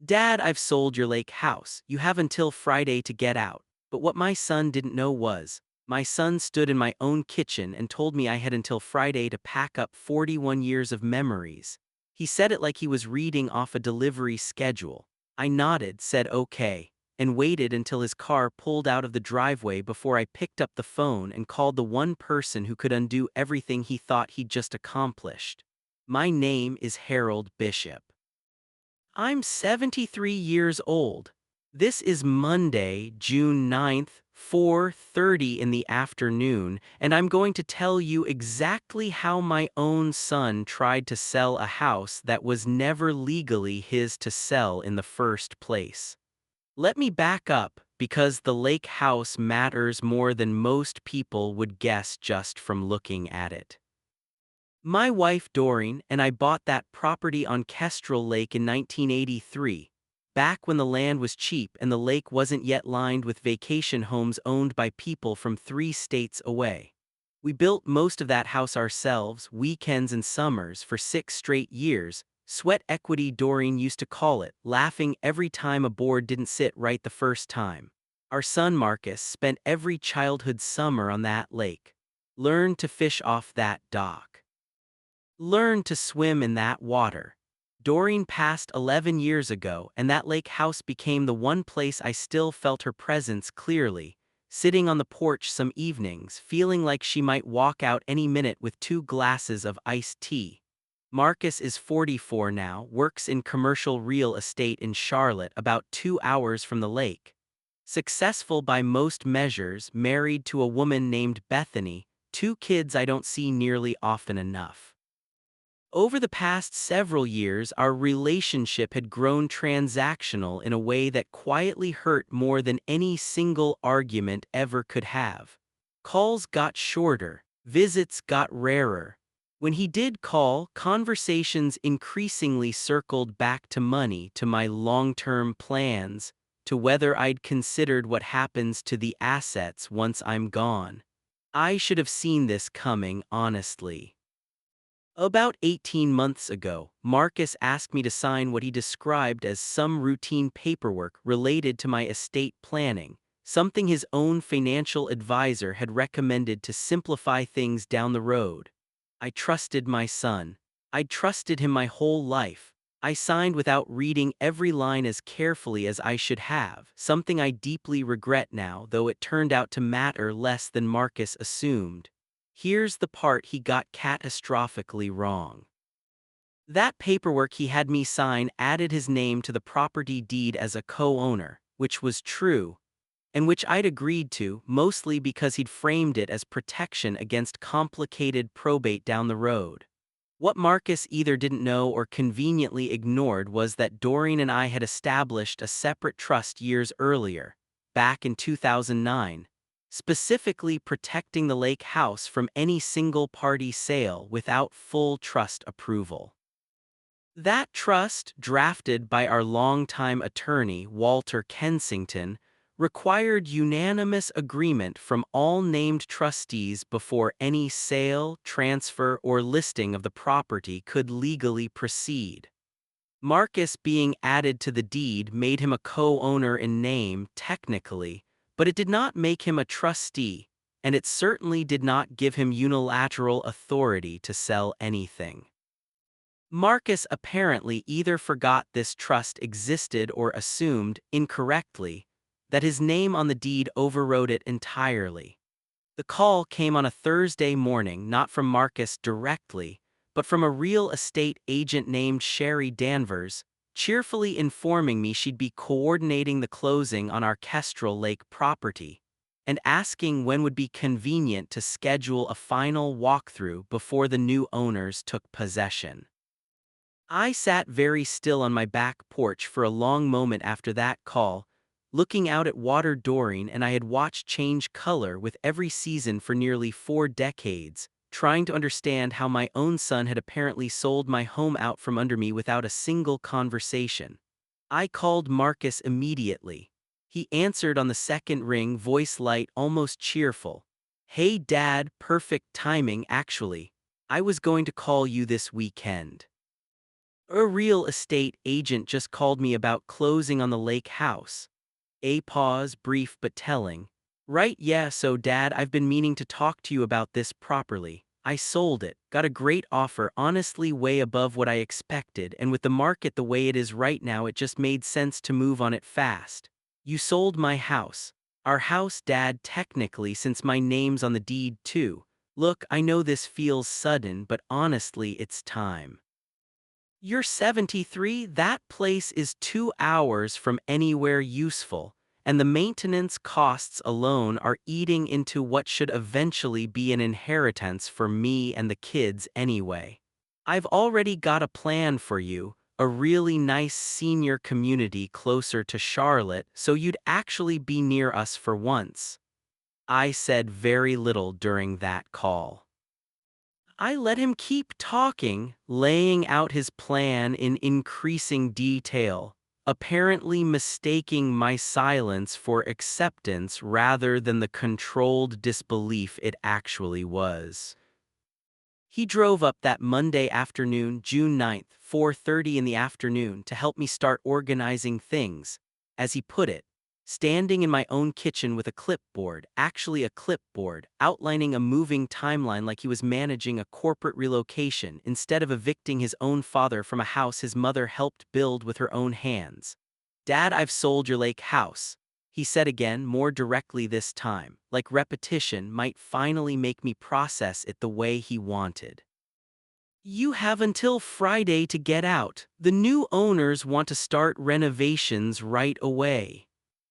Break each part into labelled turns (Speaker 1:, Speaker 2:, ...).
Speaker 1: Dad, I've sold your lake house. You have until Friday to get out. But what my son didn't know was, my son stood in my own kitchen and told me I had until Friday to pack up 41 years of memories. He said it like he was reading off a delivery schedule. I nodded, said okay, and waited until his car pulled out of the driveway before I picked up the phone and called the one person who could undo everything he thought he'd just accomplished. My name is Harold Bishop. I'm 73 years old. This is Monday, June 9th, 4:30 in the afternoon, and I'm going to tell you exactly how my own son tried to sell a house that was never legally his to sell in the first place. Let me back up, because the lake house matters more than most people would guess just from looking at it. My wife Doreen and I bought that property on Kestrel Lake in 1983, back when the land was cheap and the lake wasn't yet lined with vacation homes owned by people from 3 states away. We built most of that house ourselves, weekends and summers, for 6 straight years. Sweat equity, Doreen used to call it, laughing every time a board didn't sit right the first time. Our son Marcus spent every childhood summer on that lake. Learned to fish off that dock. Learn to swim in that water. Doreen passed 11 years ago, and that lake house became the one place I still felt her presence clearly, sitting on the porch some evenings, feeling like she might walk out any minute with 2 glasses of iced tea. Marcus is 44 now, works in commercial real estate in Charlotte, about 2 hours from the lake. Successful by most measures, married to a woman named Bethany, 2 kids I don't see nearly often enough. Over the past several years, our relationship had grown transactional in a way that quietly hurt more than any single argument ever could have. Calls got shorter, visits got rarer. When he did call, conversations increasingly circled back to money, to my long-term plans, to whether I'd considered what happens to the assets once I'm gone. I should have seen this coming, honestly. About 18 months ago, Marcus asked me to sign what he described as some routine paperwork related to my estate planning, something his own financial advisor had recommended to simplify things down the road. I trusted my son. I'd trusted him my whole life. I signed without reading every line as carefully as I should have, something I deeply regret now, though it turned out to matter less than Marcus assumed. Here's the part he got catastrophically wrong. That paperwork he had me sign added his name to the property deed as a co-owner, which was true, and which I'd agreed to, mostly because he'd framed it as protection against complicated probate down the road. What Marcus either didn't know or conveniently ignored was that Doreen and I had established a separate trust years earlier, back in 2009. Specifically protecting the lake house from any single-party sale without full trust approval. That trust, drafted by our longtime attorney, Walter Kensington, required unanimous agreement from all named trustees before any sale, transfer, or listing of the property could legally proceed. Marcus being added to the deed made him a co-owner in name, technically, but it did not make him a trustee, and it certainly did not give him unilateral authority to sell anything. Marcus apparently either forgot this trust existed or assumed, incorrectly, that his name on the deed overrode it entirely. The call came on a Thursday morning, not from Marcus directly, but from a real estate agent named Sherry Danvers, cheerfully informing me she'd be coordinating the closing on our Kestrel Lake property, and asking when would be convenient to schedule a final walkthrough before the new owners took possession. I sat very still on my back porch for a long moment after that call, looking out at water Doreen and I had watched change color with every season for nearly 4 decades, trying to understand how my own son had apparently sold my home out from under me without a single conversation. I called Marcus immediately. He answered on the second ring, voice light, almost cheerful. "Hey Dad, perfect timing actually. I was going to call you this weekend." A real estate agent just called me about closing on the lake house. A pause, brief but telling. Right, yeah, so Dad, I've been meaning to talk to you about this properly. I sold it, got a great offer, honestly way above what I expected, and with the market the way it is right now, it just made sense to move on it fast. You sold my house. Our house, Dad, technically, since my name's on the deed too. Look, I know this feels sudden, but honestly, it's time. You're 73, that place is 2 hours from anywhere useful, and the maintenance costs alone are eating into what should eventually be an inheritance for me and the kids anyway. I've already got a plan for you, a really nice senior community closer to Charlotte, so you'd actually be near us for once. I said very little during that call. I let him keep talking, laying out his plan in increasing detail, apparently mistaking my silence for acceptance rather than the controlled disbelief it actually was. He drove up that Monday afternoon, June 9th, 4:30 in the afternoon, to help me start organizing things, as he put it, standing in my own kitchen with a clipboard, actually a clipboard, outlining a moving timeline like he was managing a corporate relocation instead of evicting his own father from a house his mother helped build with her own hands. Dad, I've sold your lake house, he said again, more directly this time, like repetition might finally make me process it the way he wanted. You have until Friday to get out. The new owners want to start renovations right away.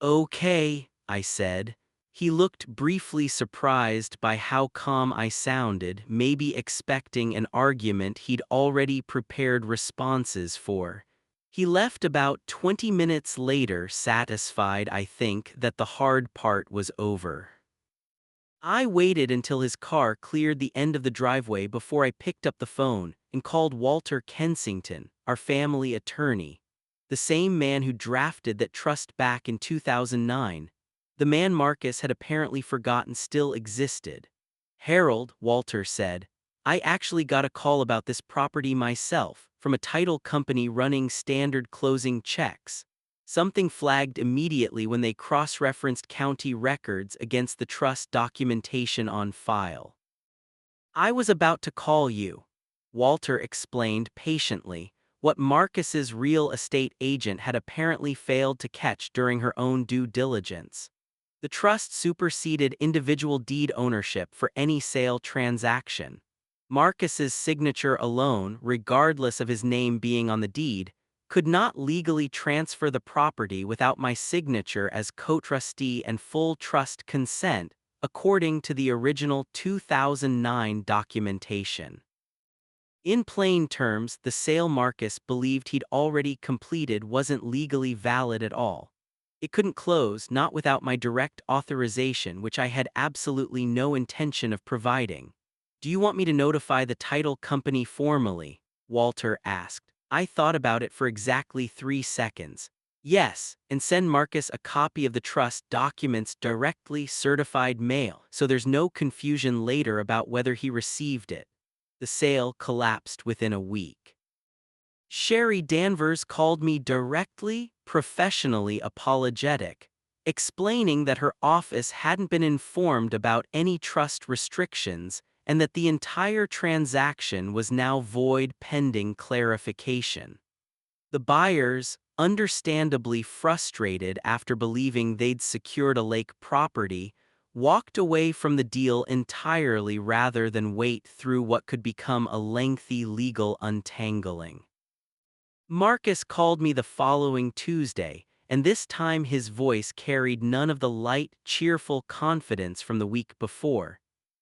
Speaker 1: Okay, I said. He looked briefly surprised by how calm I sounded, maybe expecting an argument he'd already prepared responses for. He left about 20 minutes later, satisfied, I think, that the hard part was over. I waited until his car cleared the end of the driveway before I picked up the phone and called Walter Kensington, our family attorney, the same man who drafted that trust back in 2009. The man Marcus had apparently forgotten still existed. Harold, Walter said, I actually got a call about this property myself, from a title company running standard closing checks. Something flagged immediately when they cross-referenced county records against the trust documentation on file. I was about to call you, Walter explained patiently, what Marcus's real estate agent had apparently failed to catch during her own due diligence. The trust superseded individual deed ownership for any sale transaction. Marcus's signature alone, regardless of his name being on the deed, could not legally transfer the property without my signature as co-trustee and full trust consent, according to the original 2009 documentation. In plain terms, the sale Marcus believed he'd already completed wasn't legally valid at all. It couldn't close, not without my direct authorization, which I had absolutely no intention of providing. Do you want me to notify the title company formally? Walter asked. I thought about it for exactly 3 seconds. Yes, and send Marcus a copy of the trust documents directly certified mail, so there's no confusion later about whether he received it. The sale collapsed within a week. Sherry Danvers called me directly, professionally apologetic, explaining that her office hadn't been informed about any trust restrictions and that the entire transaction was now void pending clarification. The buyers, understandably frustrated after believing they'd secured a lake property, walked away from the deal entirely rather than wait through what could become a lengthy legal untangling. Marcus called me the following Tuesday, and this time his voice carried none of the light, cheerful confidence from the week before.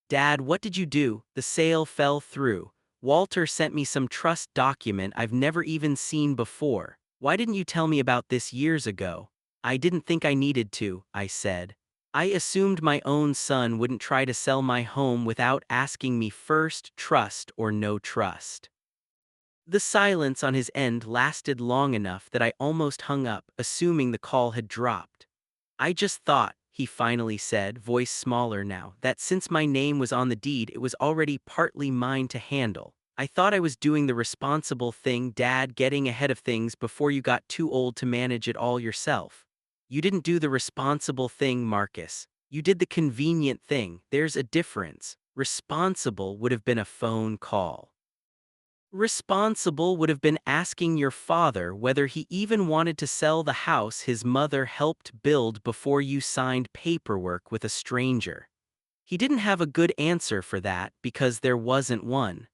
Speaker 1: Dad, what did you do? The sale fell through. Walter sent me some trust document I've never even seen before. Why didn't you tell me about this years ago? I didn't think I needed to, I said. I assumed my own son wouldn't try to sell my home without asking me first, trust or no trust. The silence on his end lasted long enough that I almost hung up, assuming the call had dropped. I just thought, he finally said, voice smaller now, that since my name was on the deed it was already partly mine to handle. I thought I was doing the responsible thing, Dad, getting ahead of things before you got too old to manage it all yourself. You didn't do the responsible thing, Marcus. You did the convenient thing. There's a difference. Responsible would have been a phone call. Responsible would have been asking your father whether he even wanted to sell the house his mother helped build before you signed paperwork with a stranger. He didn't have a good answer for that because there wasn't one.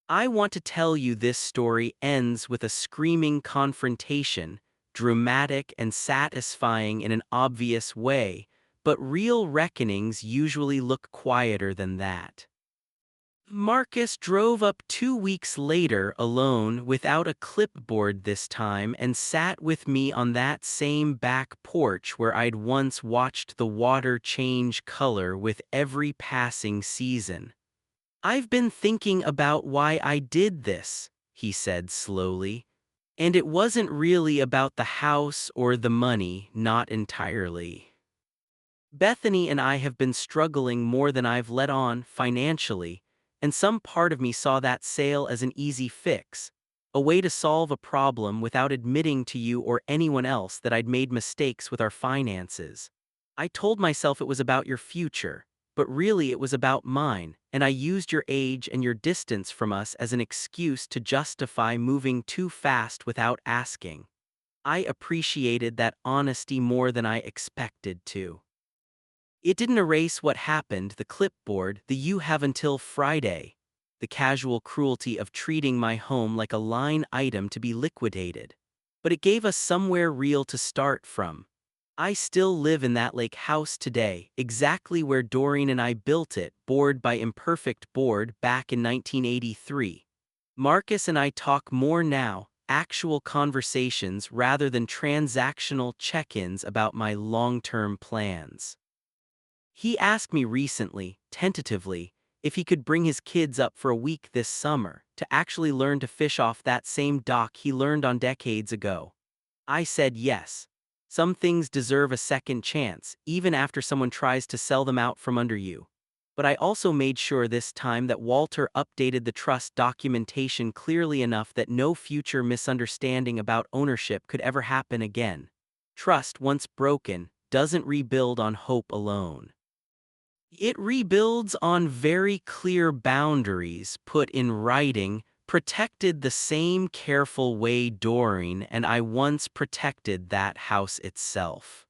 Speaker 1: I want to tell you this story ends with a screaming confrontation, dramatic and satisfying in an obvious way, but real reckonings usually look quieter than that. Marcus drove up 2 weeks later alone without a clipboard this time and sat with me on that same back porch where I'd once watched the water change color with every passing season. "I've been thinking about why I did this," he said slowly. "And it wasn't really about the house or the money, not entirely. Bethany and I have been struggling more than I've let on financially, and some part of me saw that sale as an easy fix, a way to solve a problem without admitting to you or anyone else that I'd made mistakes with our finances. I told myself it was about your future, but really it was about mine, and I used your age and your distance from us as an excuse to justify moving too fast without asking. I appreciated that honesty more than I expected to. It didn't erase what happened, the clipboard, the "you have until Friday," the casual cruelty of treating my home like a line item to be liquidated. But it gave us somewhere real to start from. I still live in that lake house today, exactly where Doreen and I built it, board by imperfect board, back in 1983. Marcus and I talk more now, actual conversations rather than transactional check-ins about my long-term plans. He asked me recently, tentatively, if he could bring his kids up for a week this summer to actually learn to fish off that same dock he learned on decades ago. I said yes. Some things deserve a second chance, even after someone tries to sell them out from under you. But I also made sure this time that Walter updated the trust documentation clearly enough that no future misunderstanding about ownership could ever happen again. Trust, once broken, doesn't rebuild on hope alone. It rebuilds on very clear boundaries put in writing, protected the same careful way Doreen and I once protected that house itself.